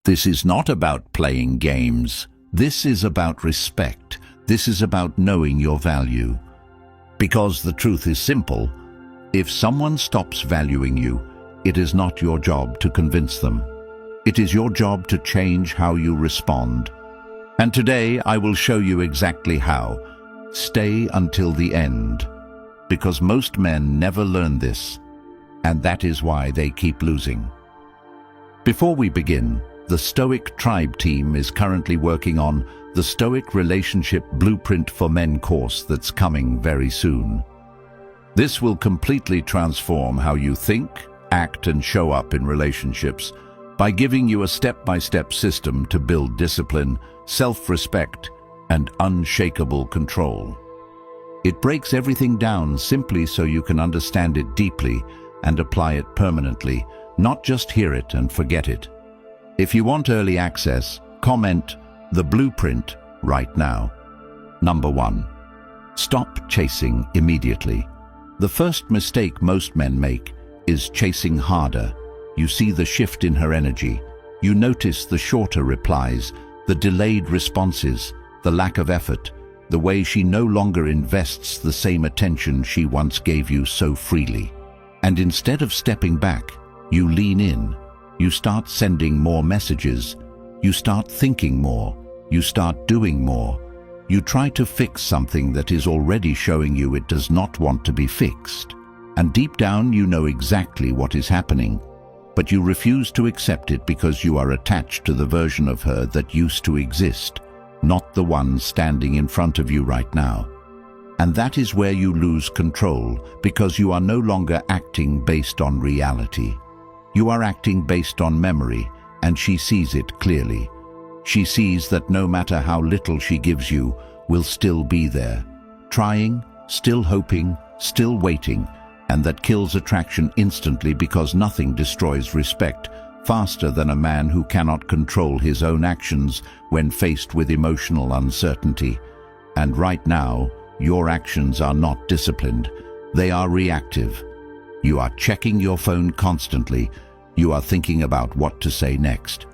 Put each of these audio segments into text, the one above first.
This is not about playing games. This is about respect. This is about knowing your value. Because the truth is simple. If someone stops valuing you, it is not your job to convince them. It is your job to change how you respond. And today I will show you exactly how. Stay until the end. Because most men never learn this, and that is why they keep losing. Before we begin, the Stoic Tribe team is currently working on the Stoic Relationship Blueprint for Men course that's coming very soon. This will completely transform how you think, act, and show up in relationships by giving you a step-by-step system to build discipline, self-respect, and unshakable control. It breaks everything down simply so you can understand it deeply and apply it permanently, not just hear it and forget it. If you want early access, comment the blueprint right now. Number 1. Stop chasing immediately. The first mistake most men make is chasing harder. You see the shift in her energy. You notice the shorter replies, the delayed responses, the lack of effort, the way she no longer invests the same attention she once gave you so freely. And instead of stepping back, you lean in. You start sending more messages. You start thinking more. You start doing more. You try to fix something that is already showing you it does not want to be fixed. And deep down you know exactly what is happening, but you refuse to accept it because you are attached to the version of her that used to exist, not the one standing in front of you right now. And that is where you lose control, because you are no longer acting based on reality. You are acting based on memory, and she sees it clearly. She sees that no matter how little she gives you, will still be there, trying, still hoping, still waiting, and that kills attraction instantly because nothing destroys respect faster than a man who cannot control his own actions when faced with emotional uncertainty. And right now, your actions are not disciplined, they are reactive. You are checking your phone constantly. You are thinking about what to say next.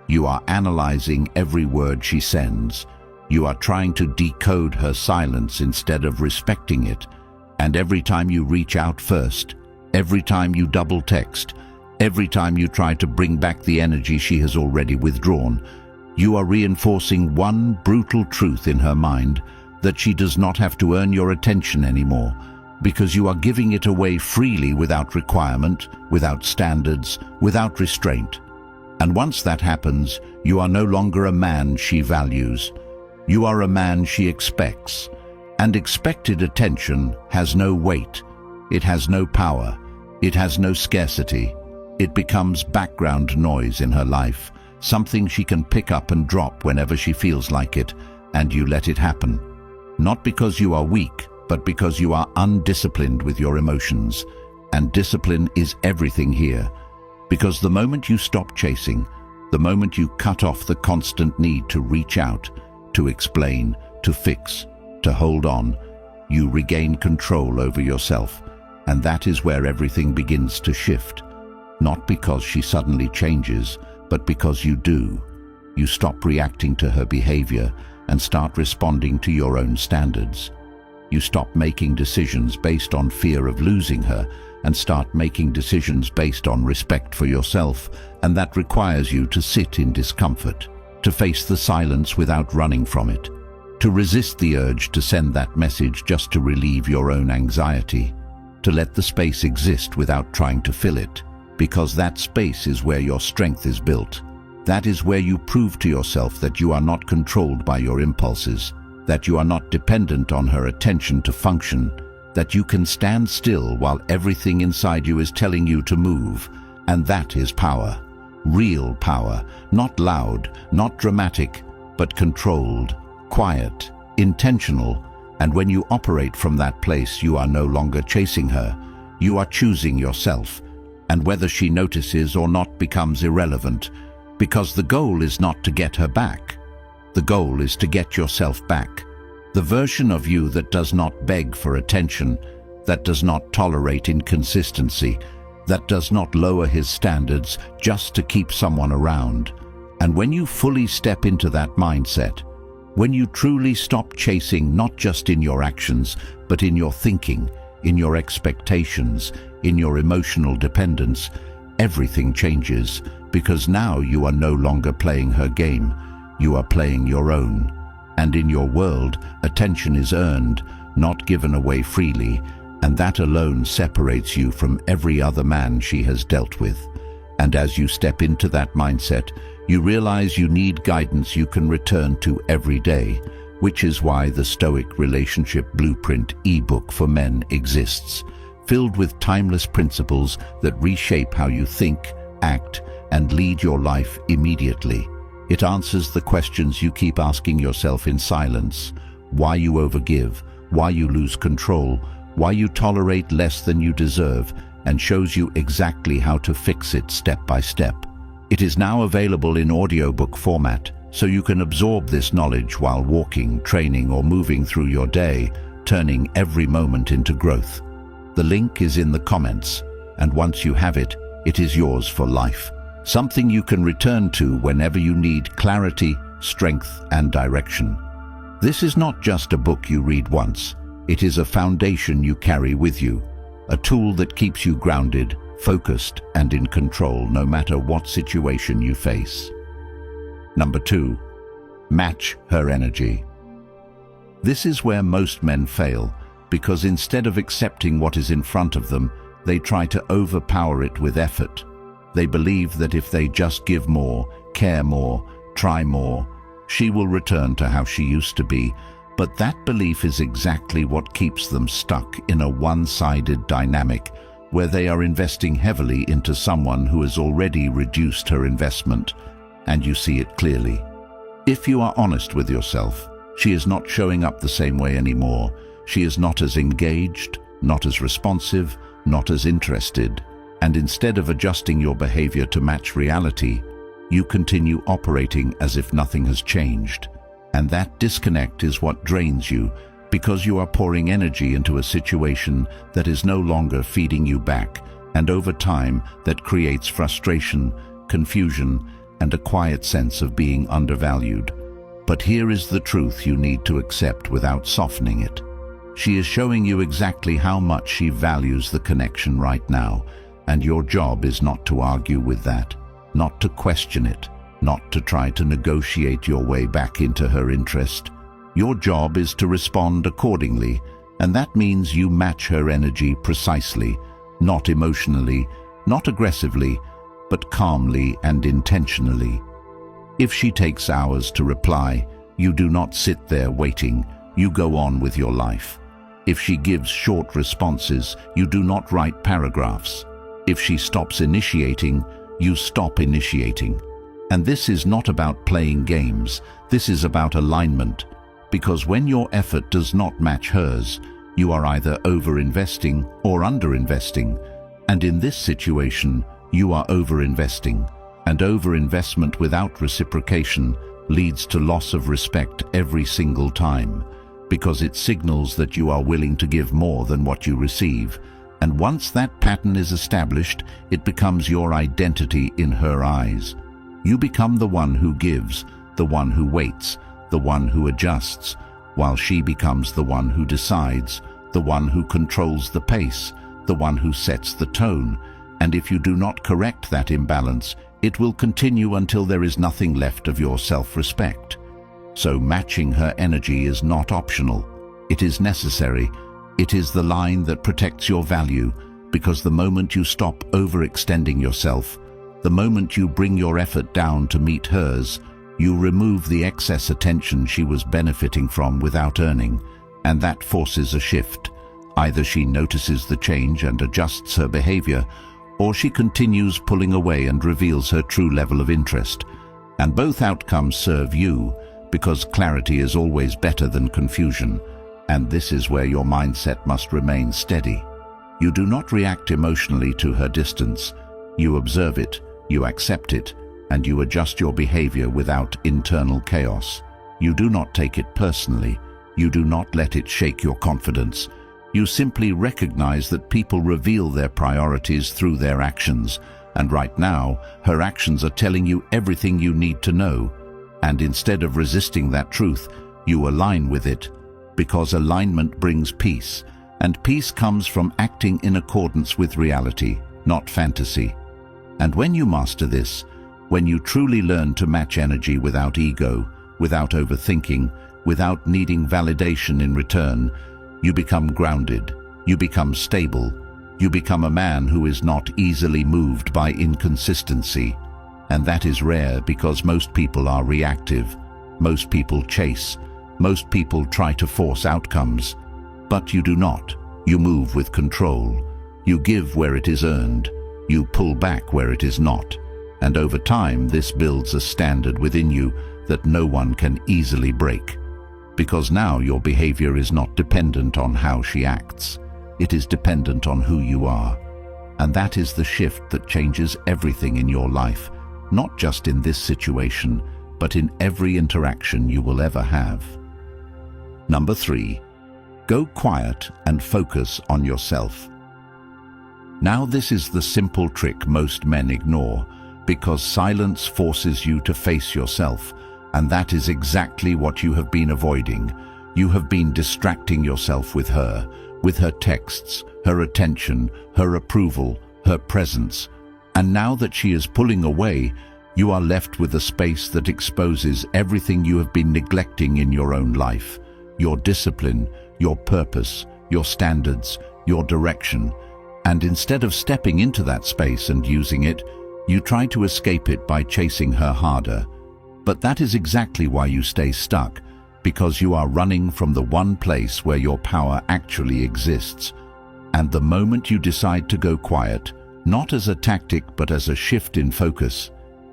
You are analyzing every word she sends. You are trying to decode her silence instead of respecting it. And every time you reach out first, every time you double text, every time you try to bring back the energy she has already withdrawn, you are reinforcing one brutal truth in her mind, that she does not have to earn your attention anymore, because you are giving it away freely without requirement, without standards, without restraint. And once that happens, you are no longer a man she values. You are a man she expects. And expected attention has no weight. It has no power. It has no scarcity. It becomes background noise in her life, something she can pick up and drop whenever she feels like it, and you let it happen. Not because you are weak, but because you are undisciplined with your emotions. And discipline is everything here. Because the moment you stop chasing, the moment you cut off the constant need to reach out, to explain, to fix, to hold on, you regain control over yourself. And that is where everything begins to shift. Not because she suddenly changes, but because you do. You stop reacting to her behavior and start responding to your own standards. You stop making decisions based on fear of losing her and start making decisions based on respect for yourself, and that requires you to sit in discomfort, to face the silence without running from it, to resist the urge to send that message just to relieve your own anxiety, to let the space exist without trying to fill it, because that space is where your strength is built. That is where you prove to yourself that you are not controlled by your impulses, that you are not dependent on her attention to function, that you can stand still while everything inside you is telling you to move. And that is power. Real power, not loud, not dramatic, but controlled, quiet, intentional. And when you operate from that place, you are no longer chasing her. You are choosing yourself. And whether she notices or not becomes irrelevant, because the goal is not to get her back. The goal is to get yourself back. The version of you that does not beg for attention, that does not tolerate inconsistency, that does not lower his standards just to keep someone around. And when you fully step into that mindset, when you truly stop chasing not just in your actions, but in your thinking, in your expectations, in your emotional dependence, everything changes, because now you are no longer playing her game, you are playing your own. And in your world, attention is earned, not given away freely, and that alone separates you from every other man she has dealt with. And as you step into that mindset, you realize you need guidance you can return to every day, which is why the Stoic Relationship Blueprint ebook for men exists, filled with timeless principles that reshape how you think, act, and lead your life immediately. It answers the questions you keep asking yourself in silence: why you overgive, why you lose control, why you tolerate less than you deserve, and shows you exactly how to fix it step by step. It is now available in audiobook format, so you can absorb this knowledge while walking, training, or moving through your day, turning every moment into growth. The link is in the comments, and once you have it, it is yours for life. Something you can return to whenever you need clarity, strength, and direction. This is not just a book you read once. It is a foundation you carry with you, a tool that keeps you grounded, focused, and in control no matter what situation you face. Number 2, match her energy. This is where most men fail, because instead of accepting what is in front of them, they try to overpower it with effort. They believe that if they just give more, care more, try more, she will return to how she used to be. But that belief is exactly what keeps them stuck in a one-sided dynamic where they are investing heavily into someone who has already reduced her investment, and you see it clearly. If you are honest with yourself, she is not showing up the same way anymore. She is not as engaged, not as responsive, not as interested, and instead of adjusting your behavior to match reality, you continue operating as if nothing has changed. And that disconnect is what drains you, because you are pouring energy into a situation that is no longer feeding you back, and over time that creates frustration, confusion, and a quiet sense of being undervalued. But here is the truth you need to accept without softening it. She is showing you exactly how much she values the connection right now, and your job is not to argue with that, not to question it, not to try to negotiate your way back into her interest. Your job is to respond accordingly, and that means you match her energy precisely, not emotionally, not aggressively, but calmly and intentionally. If she takes hours to reply, you do not sit there waiting, you go on with your life. If she gives short responses, you do not write paragraphs. If she stops initiating, you stop initiating. And this is not about playing games, this is about alignment. Because when your effort does not match hers, you are either over-investing or under-investing. And in this situation, you are over-investing. And over-investment without reciprocation leads to loss of respect every single time, because it signals that you are willing to give more than what you receive. And once that pattern is established, it becomes your identity in her eyes. You become the one who gives, the one who waits, the one who adjusts, while she becomes the one who decides, the one who controls the pace, the one who sets the tone. And if you do not correct that imbalance, it will continue until there is nothing left of your self-respect. So matching her energy is not optional. It is necessary. It is the line that protects your value, because the moment you stop overextending yourself, the moment you bring your effort down to meet hers, you remove the excess attention she was benefiting from without earning, and that forces a shift. Either she notices the change and adjusts her behavior, or she continues pulling away and reveals her true level of interest. And both outcomes serve you, because clarity is always better than confusion, and this is where your mindset must remain steady. You do not react emotionally to her distance. You observe it, you accept it, and you adjust your behavior without internal chaos. You do not take it personally. You do not let it shake your confidence. You simply recognize that people reveal their priorities through their actions, And right now, her actions are telling you everything you need to know. And instead of resisting that truth, you align with it, because alignment brings peace. And peace comes from acting in accordance with reality, not fantasy. And when you master this, when you truly learn to match energy without ego, without overthinking, without needing validation in return, you become grounded, you become stable, you become a man who is not easily moved by inconsistency. And that is rare because most people are reactive. Most people chase. Most people try to force outcomes. But you do not. You move with control. You give where it is earned. You pull back where it is not. And over time, this builds a standard within you that no one can easily break. Because now your behavior is not dependent on how she acts. It is dependent on who you are. And that is the shift that changes everything in your life, not just in this situation, but in every interaction you will ever have. Number 3, go quiet and focus on yourself. Now this is the simple trick most men ignore, because silence forces you to face yourself, and that is exactly what you have been avoiding. You have been distracting yourself with her texts, her attention, her approval, her presence. And now that she is pulling away, you are left with a space that exposes everything you have been neglecting in your own life. Your discipline, your purpose, your standards, your direction. And instead of stepping into that space and using it, you try to escape it by chasing her harder. But that is exactly why you stay stuck, because you are running from the one place where your power actually exists. And the moment you decide to go quiet, not as a tactic but as a shift in focus,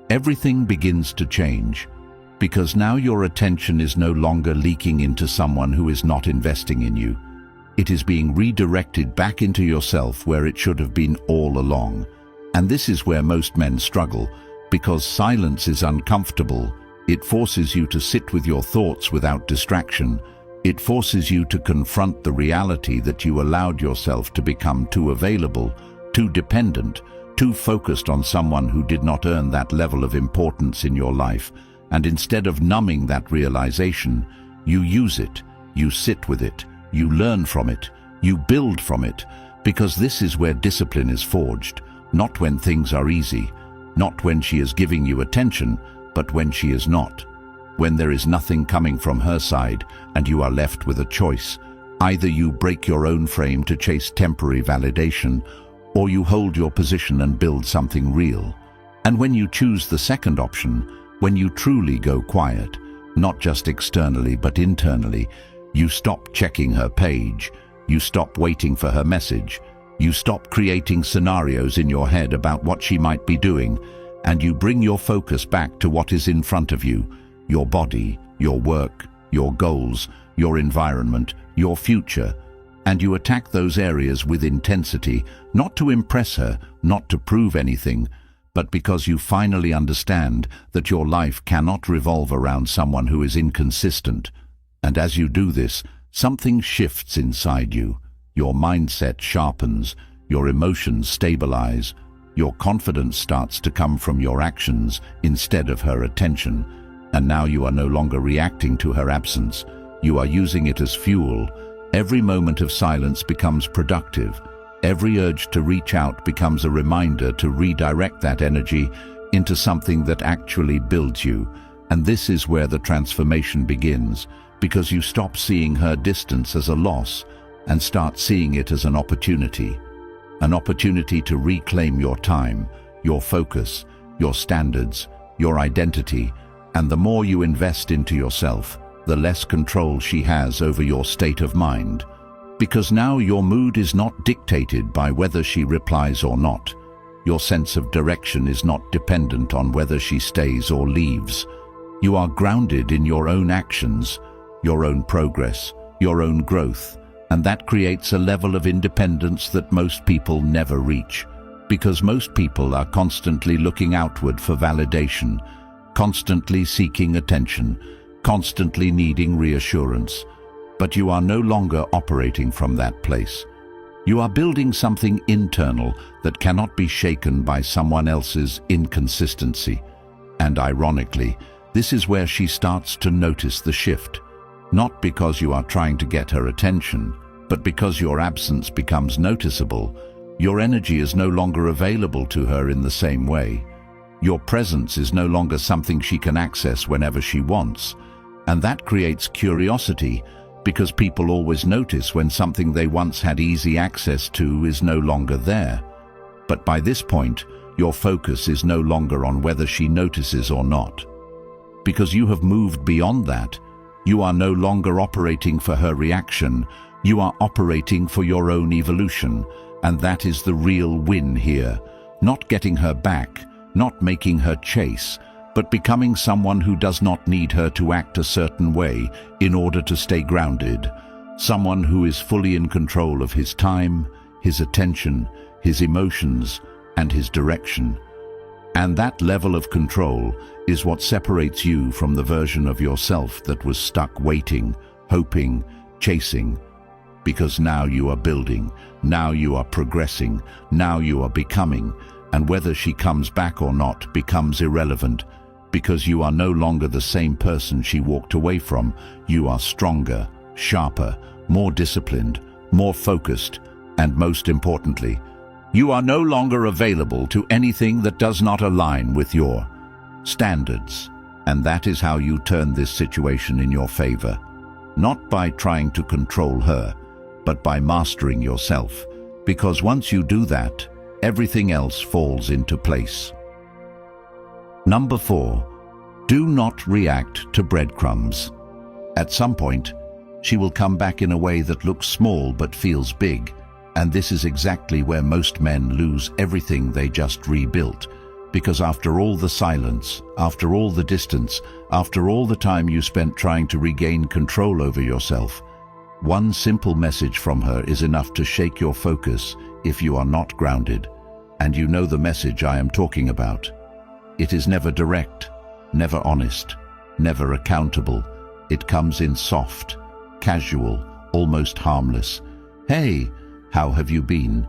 everything begins to change. Because now your attention is no longer leaking into someone who is not investing in you. It is being redirected back into yourself where it should have been all along. And this is where most men struggle, because silence is uncomfortable. It forces you to sit with your thoughts without distraction. It forces you to confront the reality that you allowed yourself to become too available, too dependent, too focused on someone who did not earn that level of importance in your life. And instead of numbing that realization, you use it, you sit with it, you learn from it, you build from it, because this is where discipline is forged, not when things are easy, not when she is giving you attention, but when she is not. When there is nothing coming from her side and you are left with a choice, either you break your own frame to chase temporary validation, or you hold your position and build something real. And when you choose the second option, when you truly go quiet, not just externally but internally, you stop checking her page, you stop waiting for her message, you stop creating scenarios in your head about what she might be doing, and you bring your focus back to what is in front of you, your body, your work, your goals, your environment, your future, and you attack those areas with intensity, not to impress her, not to prove anything, but because you finally understand that your life cannot revolve around someone who is inconsistent. And as you do this, something shifts inside you. Your mindset sharpens, your emotions stabilize, your confidence starts to come from your actions instead of her attention. And now you are no longer reacting to her absence. You are using it as fuel. Every moment of silence becomes productive. Every urge to reach out becomes a reminder to redirect that energy into something that actually builds you. And this is where the transformation begins, because you stop seeing her distance as a loss and start seeing it as an opportunity to reclaim your time, your focus, your standards, your identity. And the more you invest into yourself, the less control she has over your state of mind. Because now your mood is not dictated by whether she replies or not. Your sense of direction is not dependent on whether she stays or leaves. You are grounded in your own actions, your own progress, your own growth, and that creates a level of independence that most people never reach. Because most people are constantly looking outward for validation, constantly seeking attention, constantly needing reassurance. But you are no longer operating from that place. You are building something internal that cannot be shaken by someone else's inconsistency. And ironically, this is where she starts to notice the shift. Not because you are trying to get her attention, but because your absence becomes noticeable. Your energy is no longer available to her in the same way. Your presence is no longer something she can access whenever she wants. And that creates curiosity, because people always notice when something they once had easy access to is no longer there. But by this point, your focus is no longer on whether she notices or not. Because you have moved beyond that, you are no longer operating for her reaction, you are operating for your own evolution, and that is the real win here. Not getting her back, not making her chase, but becoming someone who does not need her to act a certain way in order to stay grounded. Someone who is fully in control of his time, his attention, his emotions, and his direction. And that level of control is what separates you from the version of yourself that was stuck waiting, hoping, chasing. Because now you are building, now you are progressing, now you are becoming, and whether she comes back or not becomes irrelevant. Because you are no longer the same person she walked away from, you are stronger, sharper, more disciplined, more focused, and most importantly, you are no longer available to anything that does not align with your standards. And that is how you turn this situation in your favor. Not by trying to control her, but by mastering yourself. Because once you do that, everything else falls into place. Number 4, do not react to breadcrumbs. At some point, she will come back in a way that looks small but feels big, and this is exactly where most men lose everything they just rebuilt. Because after all the silence, after all the distance, after all the time you spent trying to regain control over yourself, one simple message from her is enough to shake your focus if you are not grounded. And you know the message I am talking about. It is never direct, never honest, never accountable. It comes in soft, casual, almost harmless. Hey, how have you been?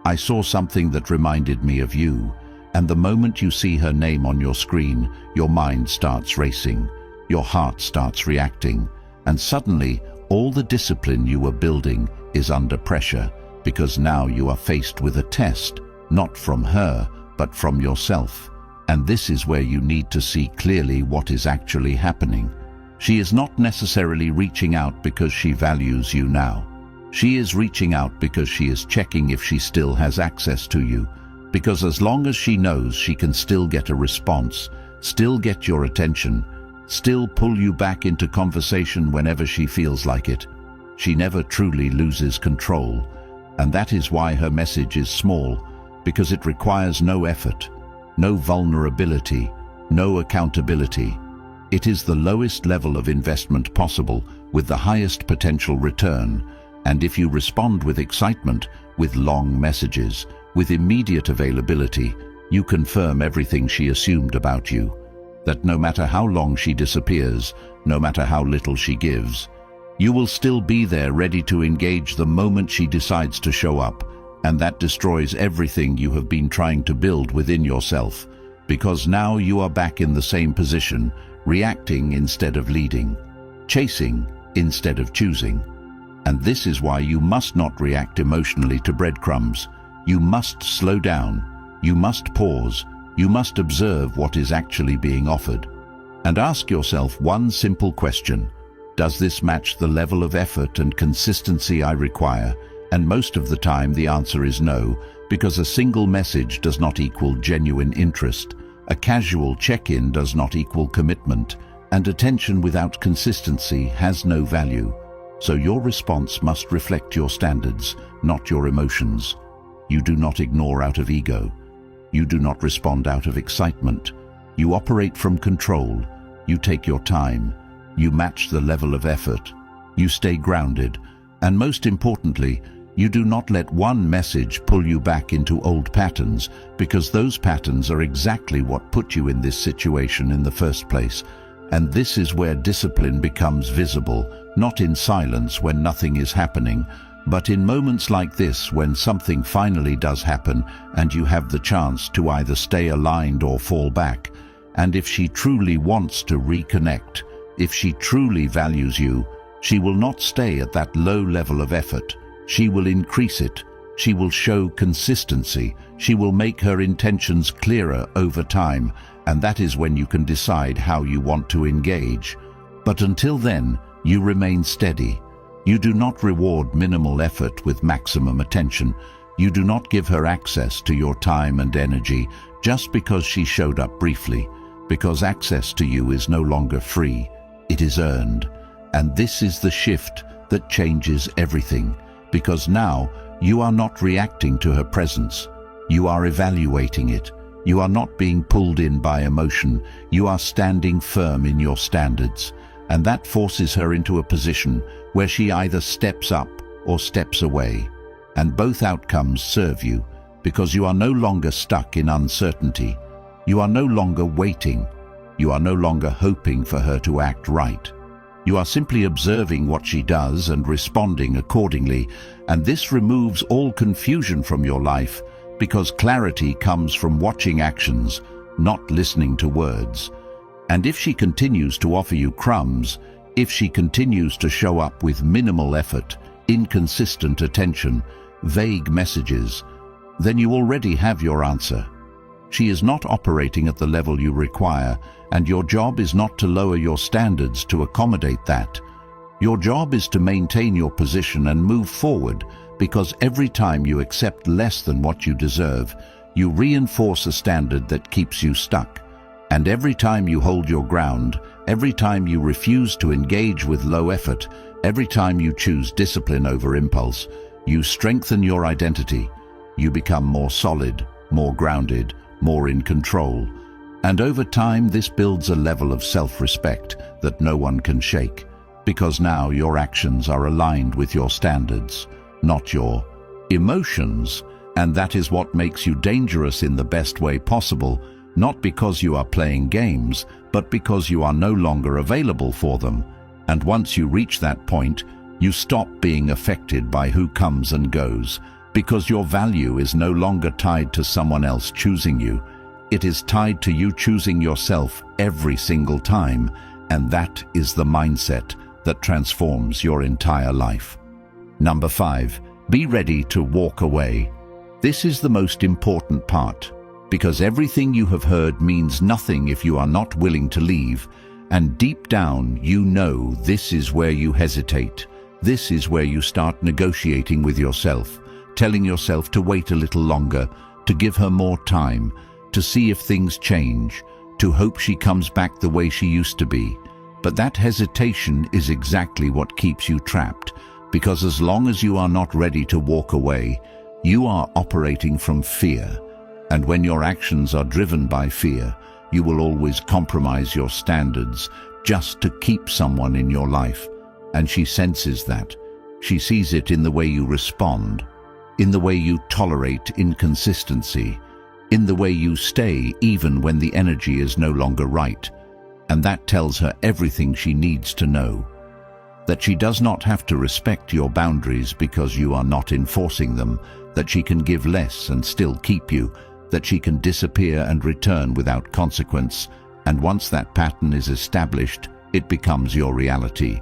I saw something that reminded me of you. And the moment you see her name on your screen, your mind starts racing, your heart starts reacting, and suddenly all the discipline you were building is under pressure, because now you are faced with a test, not from her, but from yourself. And this is where you need to see clearly what is actually happening. She is not necessarily reaching out because she values you now. She is reaching out because she is checking if she still has access to you. Because as long as she knows she can still get a response, still get your attention, still pull you back into conversation whenever she feels like it, she never truly loses control. And that is why her message is small, because it requires no effort, no vulnerability, no accountability. It is the lowest level of investment possible with the highest potential return. And if you respond with excitement, with long messages, with immediate availability, you confirm everything she assumed about you. That no matter how long she disappears, no matter how little she gives, you will still be there ready to engage the moment she decides to show up. And that destroys everything you have been trying to build within yourself, because now you are back in the same position, reacting instead of leading, chasing instead of choosing. And this is why you must not react emotionally to breadcrumbs. You must slow down, you must pause, you must observe what is actually being offered. And ask yourself one simple question: does this match the level of effort and consistency I require? And most of the time the answer is no, because a single message does not equal genuine interest, a casual check-in does not equal commitment, and attention without consistency has no value. So your response must reflect your standards, not your emotions. You do not ignore out of ego. You do not respond out of excitement. You operate from control. You take your time. You match the level of effort. You stay grounded. And most importantly, you do not let one message pull you back into old patterns, because those patterns are exactly what put you in this situation in the first place. And this is where discipline becomes visible, not in silence when nothing is happening, But in moments like this, when something finally does happen and you have the chance to either stay aligned or fall back, and if she truly wants to reconnect, if she truly values you, she will not stay at that low level of effort. She will increase it. She will show consistency. She will make her intentions clearer over time, and that is when you can decide how you want to engage. But until then, you remain steady. You do not reward minimal effort with maximum attention. You do not give her access to your time and energy just because she showed up briefly, because access to you is no longer free, it is earned. And this is the shift that changes everything, because now you are not reacting to her presence. You are evaluating it. You are not being pulled in by emotion. You are standing firm in your standards. And that forces her into a position where she either steps up or steps away. And both outcomes serve you, because you are no longer stuck in uncertainty. You are no longer waiting. You are no longer hoping for her to act right. You are simply observing what she does and responding accordingly, and this removes all confusion from your life, because clarity comes from watching actions, not listening to words. And if she continues to offer you crumbs, if she continues to show up with minimal effort, inconsistent attention, vague messages, then you already have your answer. She is not operating at the level you require, and your job is not to lower your standards to accommodate that. Your job is to maintain your position and move forward, because every time you accept less than what you deserve, you reinforce a standard that keeps you stuck. And every time you hold your ground, every time you refuse to engage with low effort, every time you choose discipline over impulse, you strengthen your identity. You become more solid, more grounded, more in control. And over time, this builds a level of self-respect that no one can shake, because now your actions are aligned with your standards, not your emotions. And that is what makes you dangerous in the best way possible, not because you are playing games, but because you are no longer available for them. And once you reach that point, you stop being affected by who comes and goes, because your value is no longer tied to someone else choosing you. It is tied to you choosing yourself every single time, and that is the mindset that transforms your entire life. Number 5, be ready to walk away. This is the most important part, because everything you have heard means nothing if you are not willing to leave, and deep down you know this is where you hesitate. This is where you start negotiating with yourself, telling yourself to wait a little longer, to give her more time, to see if things change, to hope she comes back the way she used to be. But that hesitation is exactly what keeps you trapped, because as long as you are not ready to walk away, you are operating from fear. And when your actions are driven by fear, you will always compromise your standards just to keep someone in your life. And she senses that. She sees it in the way you respond, in the way you tolerate inconsistency, in the way you stay even when the energy is no longer right. And that tells her everything she needs to know. That she does not have to respect your boundaries because you are not enforcing them, that she can give less and still keep you, that she can disappear and return without consequence. And once that pattern is established, it becomes your reality.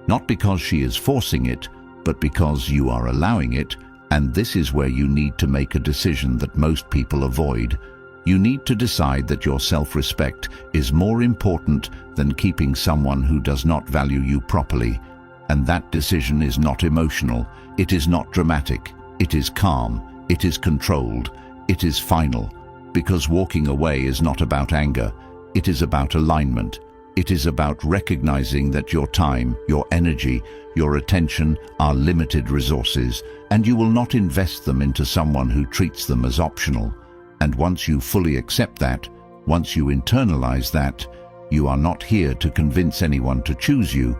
Not because she is forcing it, but because you are allowing it. And this is where you need to make a decision that most people avoid. You need to decide that your self-respect is more important than keeping someone who does not value you properly. And that decision is not emotional, it is not dramatic, it is calm, it is controlled, it is final. Because walking away is not about anger, it is about alignment. It is about recognizing that your time, your energy, your attention are limited resources, and you will not invest them into someone who treats them as optional. And once you fully accept that, once you internalize that, you are not here to convince anyone to choose you.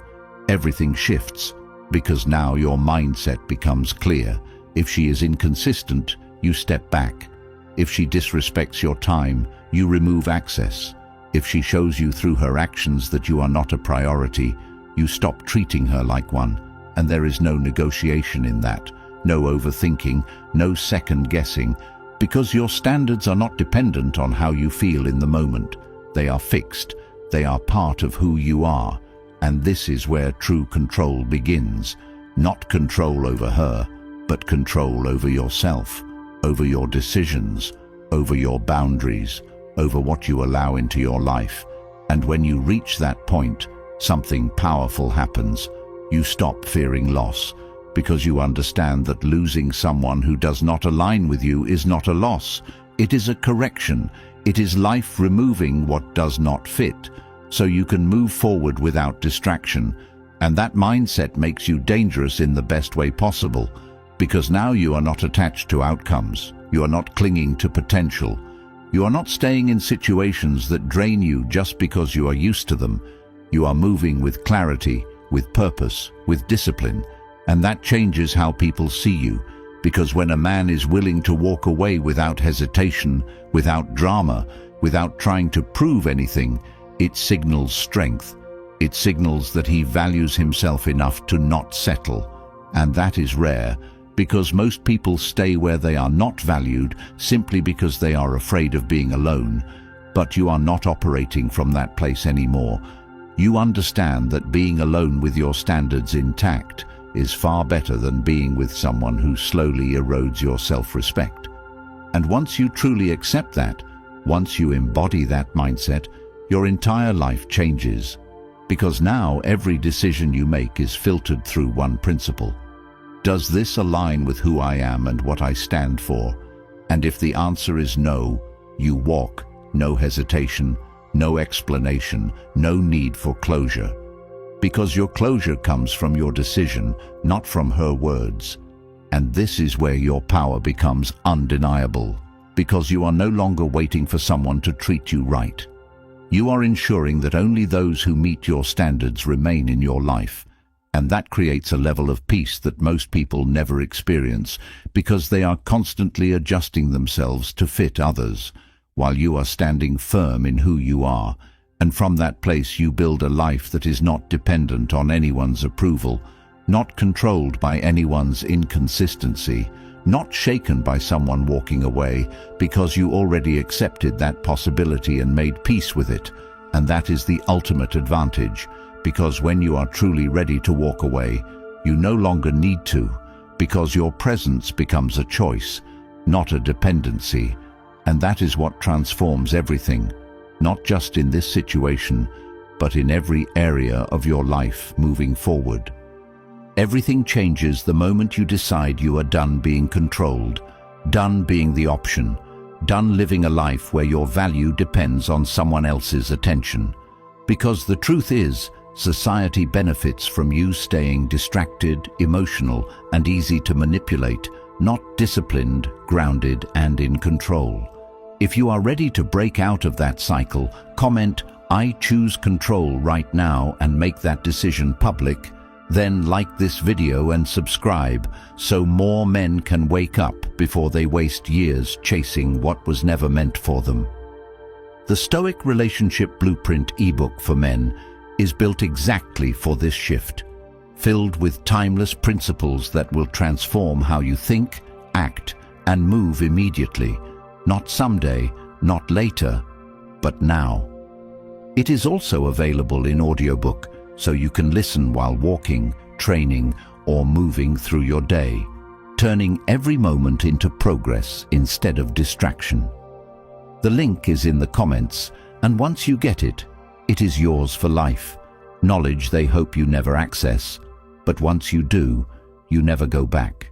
Everything shifts, because now your mindset becomes clear. If she is inconsistent, you step back. If she disrespects your time, you remove access. If she shows you through her actions that you are not a priority, you stop treating her like one. And there is no negotiation in that, no overthinking, no second guessing, because your standards are not dependent on how you feel in the moment. They are fixed, they are part of who you are, and this is where true control begins. Not control over her, but control over yourself, over your decisions, over your boundaries, over what you allow into your life. And when you reach that point, something powerful happens. You stop fearing loss, because you understand that losing someone who does not align with you is not a loss. It is a correction. It is life removing what does not fit, so you can move forward without distraction. And that mindset makes you dangerous in the best way possible, because now you are not attached to outcomes. You are not clinging to potential. You are not staying in situations that drain you just because you are used to them. You are moving with clarity, with purpose, with discipline, and that changes how people see you, because when a man is willing to walk away without hesitation, without drama, without trying to prove anything, it signals strength. It signals that he values himself enough to not settle. And that is rare, because most people stay where they are not valued simply because they are afraid of being alone. But you are not operating from that place anymore. You understand that being alone with your standards intact is far better than being with someone who slowly erodes your self-respect. And once you truly accept that, once you embody that mindset, your entire life changes. Because now every decision you make is filtered through one principle. Does this align with who I am and what I stand for? And if the answer is no, you walk, no hesitation, no explanation, no need for closure. Because your closure comes from your decision, not from her words. And this is where your power becomes undeniable, because you are no longer waiting for someone to treat you right. You are ensuring that only those who meet your standards remain in your life. And that creates a level of peace that most people never experience, because they are constantly adjusting themselves to fit others, while you are standing firm in who you are. And from that place you build a life that is not dependent on anyone's approval, not controlled by anyone's inconsistency, not shaken by someone walking away, because you already accepted that possibility and made peace with it. And that is the ultimate advantage, because when you are truly ready to walk away, you no longer need to, because your presence becomes a choice, not a dependency. And that is what transforms everything, not just in this situation, but in every area of your life moving forward. Everything changes the moment you decide you are done being controlled, done being the option, done living a life where your value depends on someone else's attention. Because the truth is, society benefits from you staying distracted, emotional, and easy to manipulate, not disciplined, grounded, and in control. If you are ready to break out of that cycle, comment, "I choose control right now," and make that decision public. Then like this video and subscribe so more men can wake up before they waste years chasing what was never meant for them. The Stoic Relationship Blueprint ebook for men is built exactly for this shift, filled with timeless principles that will transform how you think, act, and move immediately. Not someday, not later, but now. It is also available in audiobook, so you can listen while walking, training, or moving through your day, turning every moment into progress instead of distraction. The link is in the comments, and once you get it, it is yours for life. Knowledge they hope you never access, but once you do, you never go back.